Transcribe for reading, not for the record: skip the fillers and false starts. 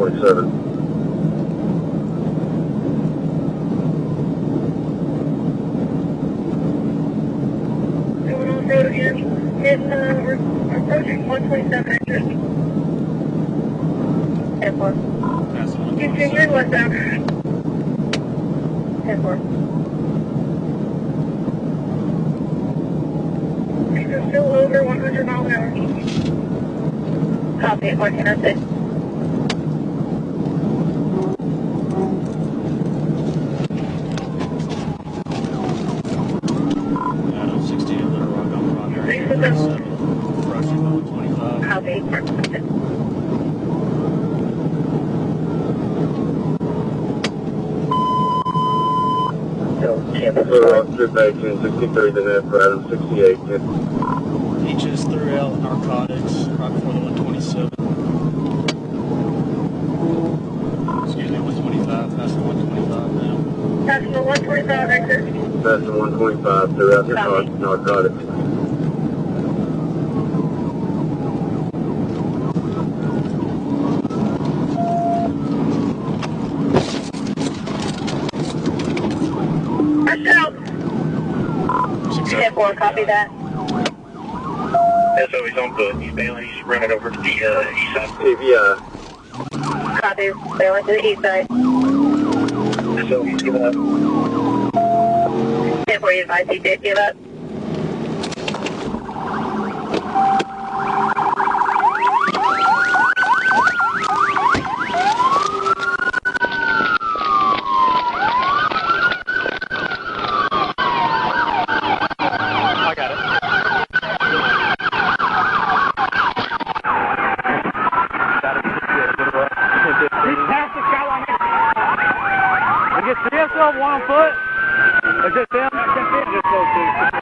127. Going on road again. We're approaching 127 exit. Airport. Continue westbound. Airport. We're still over 100 miles an hour. Copy at Interstate. Copy. Trip 1863 to net for Adam 68. He just threw out narcotics right before the 127. Excuse me, 125. That's the 125 now. That's the 125 exit. That's the 125 threw out their narcotics. Airport, copy that. So he's on foot. He's bailing. He's running over to the east side. TVI. Copy. Bailing to the east side. So he's giving up. Airport, you advise he did give up. Is it them? One on foot? Is it them? Just those two.